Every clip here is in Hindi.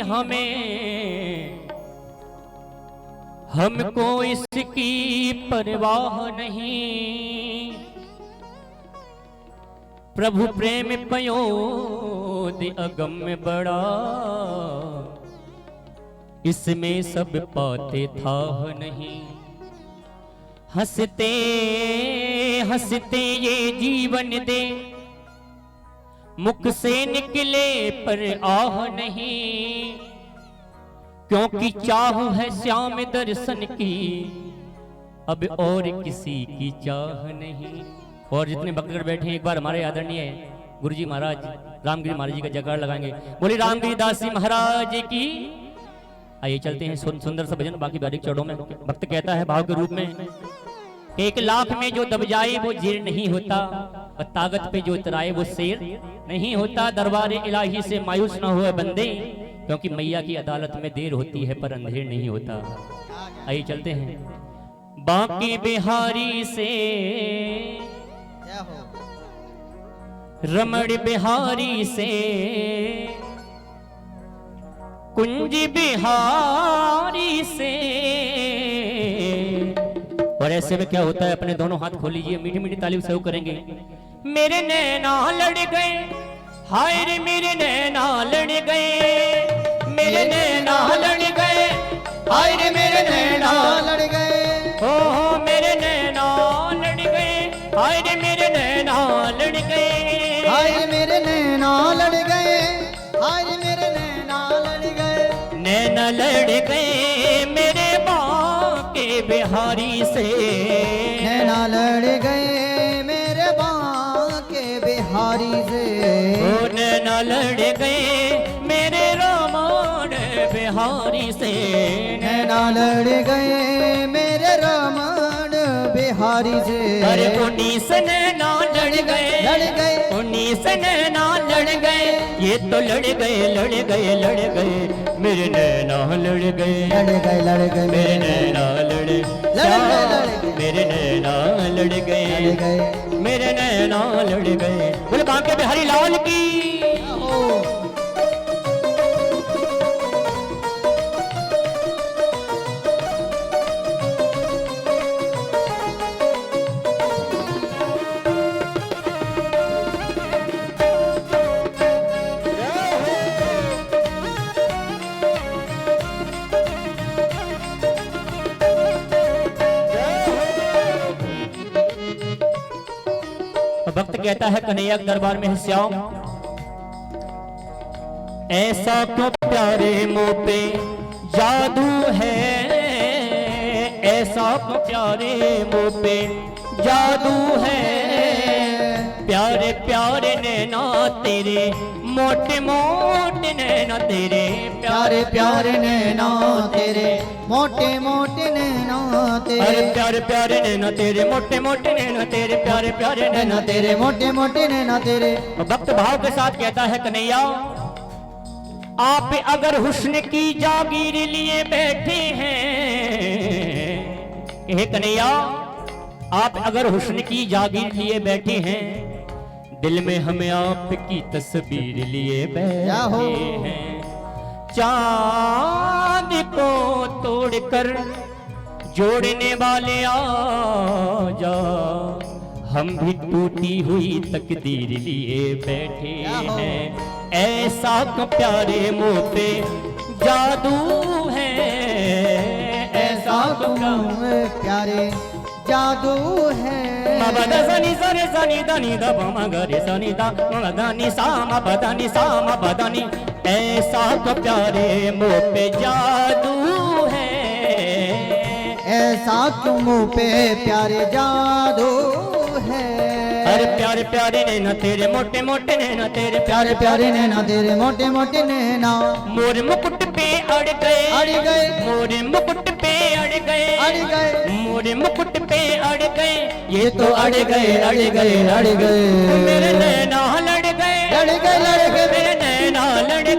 हमें, हमको इसकी परवाह नहीं। प्रभु प्रेम पयोद अगम बड़ा, इसमें सब पाते था नहीं। हंसते हंसते ये जीवन दे, मुख से निकले पर आह नहीं। क्योंकि चाह है श्याम दर्शन की, अब और किसी की चाह नहीं। और जितने भक्तगण बैठे हैं, एक बार हमारे आदरणीय गुरुजी महाराज रामगिरी महाराज जी का जयकार लगाएंगे। बोले रामगिरी दास जी महाराज की। आइए चलते हैं सुंदर सा भजन बाकी बारीक चढ़ों में। भक्त कहता है भाव के रूप में, 1 लाख में जो दब जाए वो जीर नहीं होता, और ताकत पे जो उतराए वो शेर नहीं होता। दरबार इलाही से मायूस ना हुए बंदे, क्योंक�कि मैया की अदालत में देर होती है पर अंधेर नहीं होता। आइए चलते हैं। बांके बिहारी से रमण बिहारी से, कुंज बिहारी से। और ऐसे में क्या होता है, अपने दोनों हाथ खोल लीजिए, मीठी मीठी ताली से करेंगे। मेरे नैना लड़ गए, हाय रे मेरे नैना लड़ गए, मेरे नैना लड़ गए, हाय रे मेरे नैना लड़ गए। हो मेरे नैना लड़ गए, हाय रे मेरे नैना लड़ गए, हाय रे मेरे नैना लड़ गए, हाय रे मेरे नैना लड़ गए। नैना लड़ गए मेरे बांके बिहारी से, नैना लड़ गए मेरे बांके बिहारी से। ओ नैना लड़ गए मेरे रमण बिहारी से, नैना लड़ गए मेरे रमण बिहारी से। अरे उन्नीस नैना लड़ गए, उन्नीस नैना लड़ गए, ये तो लड़ गए मेरे नैना लड़ गए, मेरे नैना लड़ गए, मेरे नैना लड़ गए, मेरे नैना लड़ गए। बोले बांके बिहारी लाल की। भक्त कहता है कन्हैया के दरबार में है श्याम, ऐसा क्यों प्यारे मुंह पे जादू है, ऐसा क्यों प्यारे मुंह पे जादू है। प्यारे प्यारे नैना तेरे, मोटे मोटे नैना तेरे, प्यारे प्यारे नैना तेरे, मोटे मोटे नैना तेरे। अरे प्यारे प्यारे नैना तेरे, मोटे मोटे नैना तेरे, प्यारे प्यारे नैना तेरे, मोटे मोटे नैना तेरे। भक्त भाव के साथ कहता है कन्हैया, आप अगर हुस्न की जागीर लिए बैठे हैं, हे कन्हैया आप अगर हुस्न की जागीर लिए बैठे हैं, दिल में हमें आपकी तस्वीर लिए बैठे हैं। चांद को तोड़कर जोड़ने वाले आ जा, हम भी टूटी हुई तकदीर लिए बैठे हैं। ऐसा क्यों प्यारे मुंह पे जादू है, ऐसा क्यों प्यारे जादू है। मबदा सनी सरे सनी दनी द बमा गरे सनी दा मबदानी सा मबदानी सा मबदानी। ऐसा तो प्यारे मुंह पे जादू है, ऐसा क्यों मुंह पे प्यारे जादू है। अरे प्यारे प्यारे नैना तेरे, मोटे मोटे नैना तेरे, प्यारे प्यारे नैना तेरे, मोटे मोटे नैना। मोर मुकुट पे अड़ गए, मोर मुकुट पे अड़ गए, मोर मुकुट पे अड़ गए, ये तो अड़ गए मेरे नैना लड़ गए, मेरे नैना लड़ गए, मेरे नैना लड़ गए,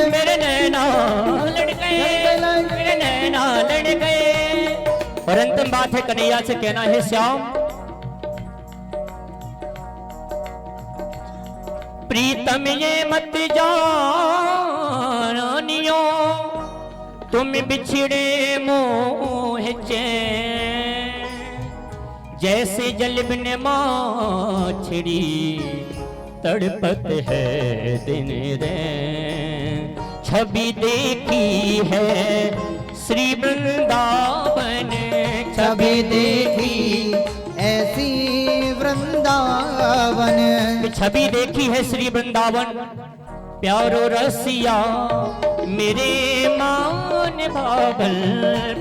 मेरे नैना लड़ गए। और अंतिम बात है कन्हैया से कहना है श्याम, प्रीतम ये मत जानियो, तुम बिछड़े मोह चैन। जैसे जल बिन माछड़ी तड़पत है दिन रैन। छवि देखी है श्री वृंदावन, छवि देखी ऐसी वृंदावन। छवि देखी है श्री वृंदावन। प्यारो रसिया मेरे मान भावल,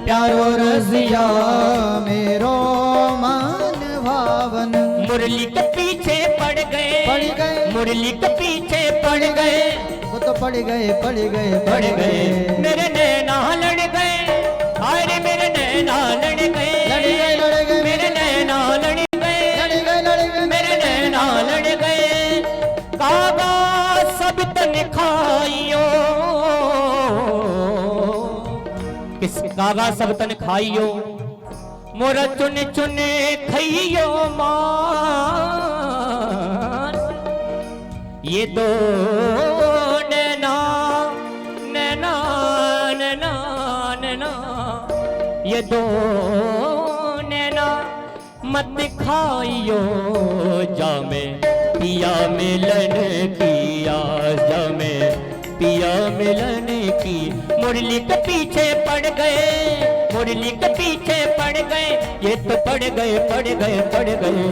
प्यारो रसिया मेरो मान भावन। मुरली के पीछे पड़ गए, मुरली के पीछे पड़ गए, वो तो पड़ गए पड़ गए। मेरे नैना लड़ गए, अरे मेरे नैना लड़ गए, मेरे नैना लड़ गए, मेरे नैना लड़ गए। कागा सब तन खाइयो, किस कागा सब तन खाइयो, मोरा चुन चुन खाइयो मान। ये दो नैना नैना नैना नैना, ये दो नैना मत खाइयो, जामे पिया मिलन की जामे पिया मिलन की। मुरली के पीछे पड़ गए, मुरली के पीछे पड़ गए, ये तो पड़ गए पड़ गए पड़ गए।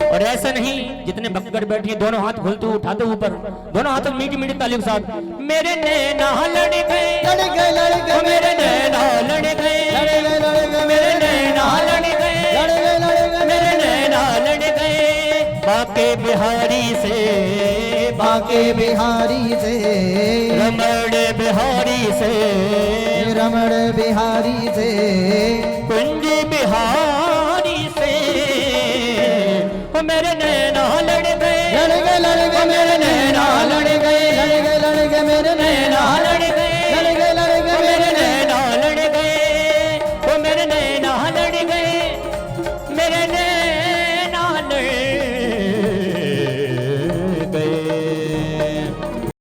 और ऐसा नहीं, जितने भक्तगण बैठे दोनों हाथ खोलते उठाते ऊपर, दोनों हाथों मीठी मीठी ताली के साथ। मेरे नैना लड़ गए, मेरे नैना लड़ गए, मेरे नैना लड़ गए, मेरे नैना लड़ गए। बाके बिहारी से, बाके बिहारी से, रमण बिहारी से, रमण बिहारी से, कुंज बिहारी से। ओ मेरे नैना लड़ गए, लड़ गए मेरे नैना लड़ गए, मेरे नैना